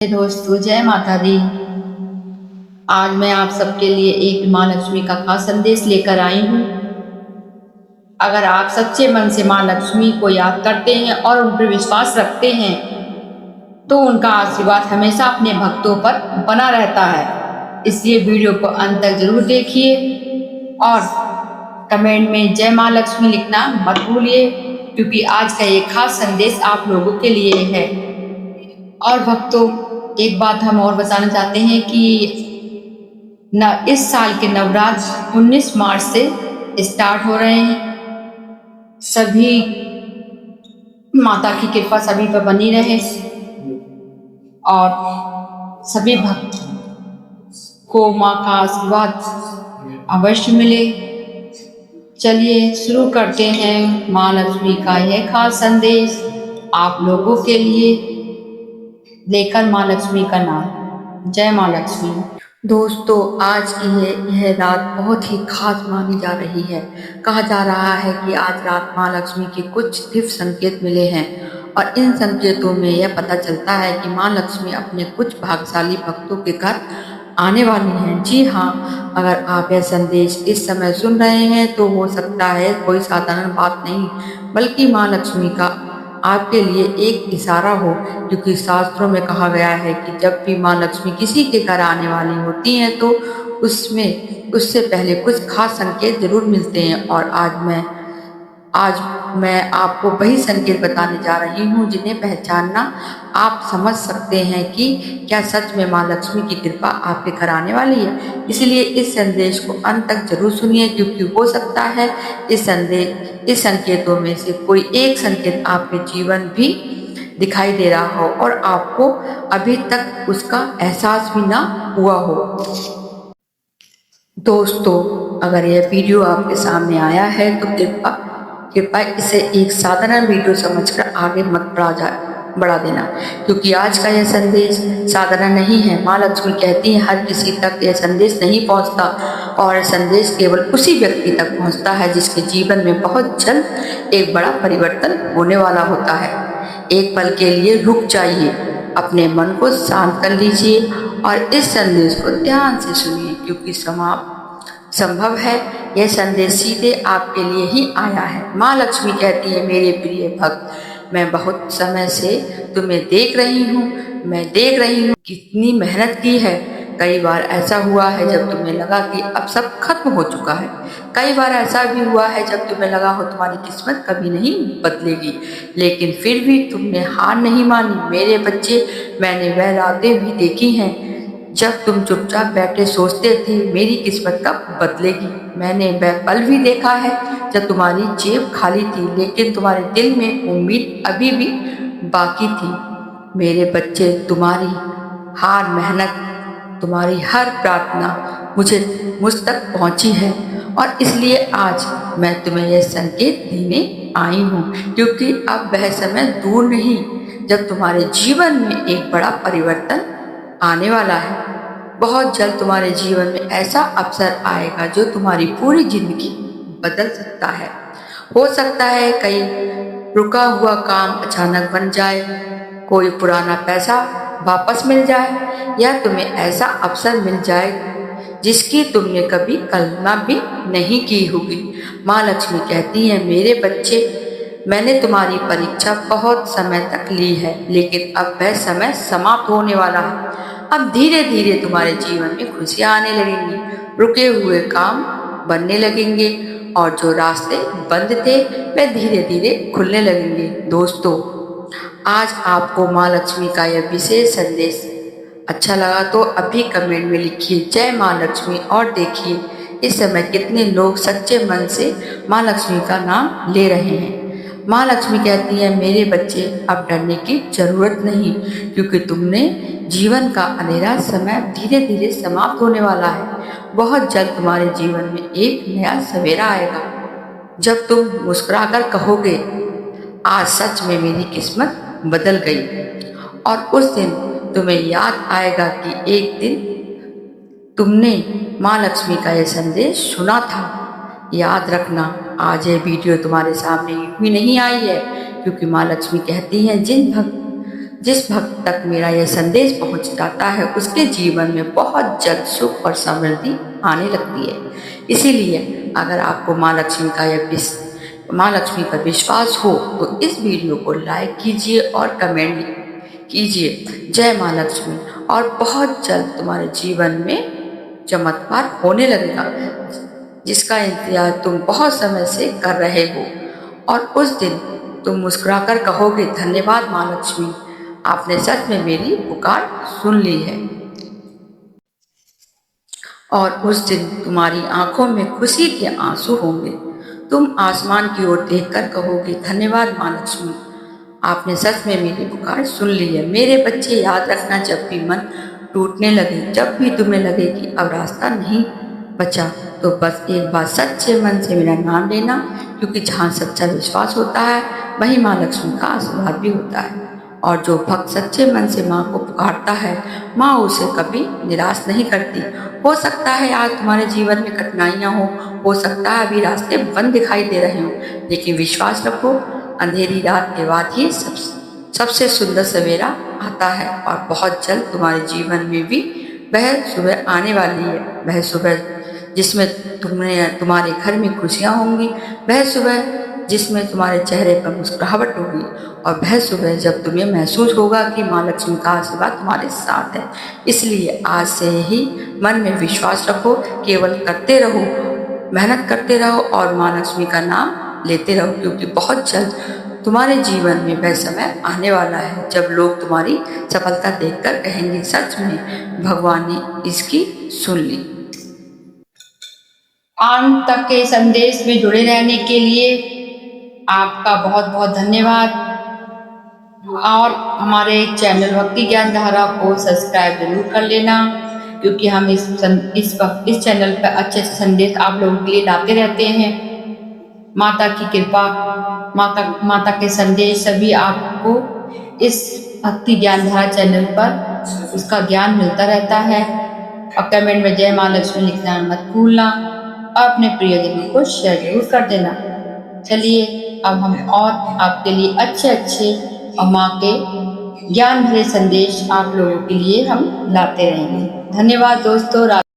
दोस्तों, जय माता दी। आज मैं आप सबके लिए एक माँ लक्ष्मी का खास संदेश लेकर आई हूँ। अगर आप सच्चे मन से माँ लक्ष्मी को याद करते हैं और उन पर विश्वास रखते हैं तो उनका आशीर्वाद हमेशा अपने भक्तों पर बना रहता है। इसलिए वीडियो को अंत तक जरूर देखिए और कमेंट में जय माँ लक्ष्मी लिखना मत भूलिए, क्योंकि आज का ये खास संदेश आप लोगों के लिए है। और भक्तों, एक बात हम और बताना चाहते हैं कि इस साल के नवरात्र 19 मार्च से स्टार्ट हो रहे हैं। सभी माता की कृपा सभी पर बनी रहे और सभी भक्त को माँ का आशीर्वाद अवश्य मिले। चलिए शुरू करते हैं माँ लक्ष्मी का यह खास संदेश आप लोगों के लिए लेकर माँ लक्ष्मी का नाम। जय माँ लक्ष्मी। दोस्तों, आज की यह रात बहुत ही खास मानी जा रही है। कहा जा रहा है कि आज रात माँ लक्ष्मी के कुछ दिव्य संकेत मिले हैं और इन संकेतों में यह पता चलता है कि माँ लक्ष्मी अपने कुछ भाग्यशाली भक्तों के घर आने वाली हैं। जी हाँ, अगर आप यह संदेश इस समय सुन रहे हैं तो हो सकता है कोई साधारण बात नहीं, बल्कि माँ लक्ष्मी का आपके लिए एक इशारा हो, क्योंकि शास्त्रों में कहा गया है कि जब भी माँ लक्ष्मी किसी के घर आने वाली होती हैं तो उससे पहले कुछ खास संकेत जरूर मिलते हैं। और आज मैं आपको वही संकेत बताने जा रही हूँ जिन्हें पहचानना आप समझ सकते हैं कि क्या सच में माँ लक्ष्मी की कृपा आपके घर आने वाली है। इसलिए इस संदेश को अंत तक जरूर सुनिए, क्योंकि हो सकता है इस संकेतों में से कोई एक संकेत आपके जीवन भी दिखाई दे रहा हो और आपको अभी तक उसका एहसास भी ना हुआ हो। दोस्तों, अगर यह वीडियो आपके सामने आया है तो कृपया इसे एक साधारण वीडियो समझकर आगे मत बढ़ा देना, क्योंकि आज का यह संदेश साधारण नहीं है। माँ लक्ष्मी कहती है हर किसी तक यह संदेश नहीं पहुंचता और संदेश केवल उसी व्यक्ति तक पहुंचता है जिसके जीवन में बहुत जल्द एक बड़ा परिवर्तन होने वाला होता है। एक पल के लिए रुक जाइए, अपने मन को शांत कर लीजिए और इस संदेश को ध्यान से सुनिए, क्योंकि संभव है यह संदेश सीधे आपके लिए ही आया है। माँ लक्ष्मी कहती है, मेरे प्रिय भक्त, मैं बहुत समय से तुम्हें देख रही हूँ कितनी मेहनत की है। कई बार ऐसा हुआ है जब तुम्हें लगा कि अब सब खत्म हो चुका है। कई बार ऐसा भी हुआ है जब तुम्हें लगा हो तुम्हारी किस्मत कभी नहीं बदलेगी, लेकिन फिर भी तुमने हार नहीं मानी। मेरे बच्चे, मैंने वह रातें भी देखी हैं जब तुम चुपचाप बैठे सोचते थे मेरी किस्मत कब बदलेगी। मैंने वह पल भी देखा है जब तुम्हारी जेब खाली थी, लेकिन तुम्हारे दिल में उम्मीद अभी भी बाकी थी। मेरे बच्चे, तुम्हारी हर मेहनत, तुम्हारी हर प्रार्थना मुझ तक पहुंची है और इसलिए आज मैं तुम्हें यह संकेत देने आई हूँ, क्योंकि अब वह समय दूर नहीं जब तुम्हारे जीवन में एक बड़ा परिवर्तन आने वाला है। बहुत जल्द तुम्हारे जीवन में ऐसा अवसर आएगा जो तुम्हारी पूरी जिंदगी बदल सकता है। हो सकता है कई रुका हुआ काम अचानक बन जाए, कोई पुराना पैसा वापस मिल जाए या तुम्हें ऐसा अवसर मिल जाए जिसकी तुमने कभी कल्पना भी नहीं की होगी। माँ लक्ष्मी कहती है, मेरे बच्चे, मैंने तुम्हारी परीक्षा बहुत समय तक ली है, लेकिन अब वह समय समाप्त होने वाला है। अब धीरे धीरे तुम्हारे जीवन में खुशियां आने लगेंगी, रुके हुए काम बनने लगेंगे और जो रास्ते बंद थे वे धीरे धीरे खुलने लगेंगे। दोस्तों, आज आपको माँ लक्ष्मी का यह विशेष संदेश अच्छा लगा तो अभी कमेंट में लिखिए जय माँ लक्ष्मी और देखिए इस समय कितने लोग सच्चे मन से माँ लक्ष्मी का नाम ले रहे हैं। माँ लक्ष्मी कहती है, मेरे बच्चे, अब डरने की जरूरत नहीं, क्योंकि तुमने जीवन का अंधेरा समय धीरे धीरे समाप्त होने वाला है। बहुत जल्द तुम्हारे जीवन में एक नया सवेरा आएगा जब तुम मुस्कुराकर कहोगे, आज सच में मेरी किस्मत बदल गई। और उस दिन तुम्हें याद आएगा कि एक दिन तुमने माँ लक्ष्मी का यह संदेश सुना था। याद रखना, आज ये वीडियो तुम्हारे सामने यूं ही नहीं आई है, क्योंकि माँ लक्ष्मी कहती हैं जिस भक्त तक मेरा यह संदेश पहुंच जाता है उसके जीवन में बहुत जल्द सुख और समृद्धि आने लगती है। इसीलिए अगर आपको माँ लक्ष्मी का माँ लक्ष्मी पर विश्वास हो तो इस वीडियो को लाइक कीजिए और कमेंट कीजिए जय माँ लक्ष्मी, और बहुत जल्द तुम्हारे जीवन में चमत्कार होने लगेगा जिसका इंतजार तुम बहुत समय से कर रहे हो। और उस दिन तुम मुस्कुराकर कहोगे, धन्यवाद माँ लक्ष्मी, आपने सच में मेरी पुकार सुन ली है। और उस दिन तुम्हारी आंखों में खुशी के आंसू होंगे। तुम आसमान की ओर देखकर कहोगे, धन्यवाद माँ लक्ष्मी, आपने सच में मेरी पुकार सुन ली है। मेरे बच्चे, याद रखना, जब भी मन टूटने लगे, जब भी तुम्हें लगे कि अब रास्ता नहीं बचा, तो बस एक बार सच्चे मन से मेरा नाम लेना, क्योंकि जहाँ सच्चा विश्वास होता है वहीं माँ लक्ष्मी का आशीर्वाद भी होता है। और जो भक्त सच्चे मन से माँ को पुकारता है, माँ उसे कभी निराश नहीं करती। हो सकता है आज तुम्हारे जीवन में कठिनाइयाँ हो सकता है अभी रास्ते बंद दिखाई दे रहे हों, लेकिन विश्वास रखो, अंधेरी रात के बाद ही सबसे सुंदर सवेरा आता है। और बहुत जल्द तुम्हारे जीवन में भी वह सुबह आने वाली है, वह सुबह जिसमें तुम्हारे घर में खुशियाँ होंगी, वह सुबह जिसमें तुम्हारे चेहरे पर मुस्कुराहट होगी, और वह सुबह जब तुम्हें महसूस होगा कि माँ लक्ष्मी का आशीर्वाद तुम्हारे साथ है। इसलिए आज से ही मन में विश्वास रखो, केवल करते रहो, मेहनत करते रहो और माँ लक्ष्मी का नाम लेते रहो, क्योंकि बहुत जल्द तुम्हारे जीवन में वह समय आने वाला है जब लोग तुम्हारी सफलता देखकर कहेंगे, सच में भगवान ने इसकी सुन ली। अंत तक के संदेश में जुड़े रहने के लिए आपका बहुत बहुत धन्यवाद, और हमारे चैनल भक्ति ज्ञान धारा को सब्सक्राइब जरूर कर लेना, क्योंकि हम इस चैनल पर अच्छे संदेश आप लोगों के लिए लाते रहते हैं। माता की कृपा, माता के संदेश सभी आपको इस भक्ति ज्ञान धारा चैनल पर उसका ज्ञान मिलता रहता है। और कमेंट में जय माँ लक्ष्मी लिखना मत भूलना, अपने प्रियजनों को शेयर जरूर कर देना। चलिए अब हम और आपके लिए अच्छे और माँ के ज्ञान भरे संदेश आप लोगों के लिए हम लाते रहेंगे। धन्यवाद दोस्तों।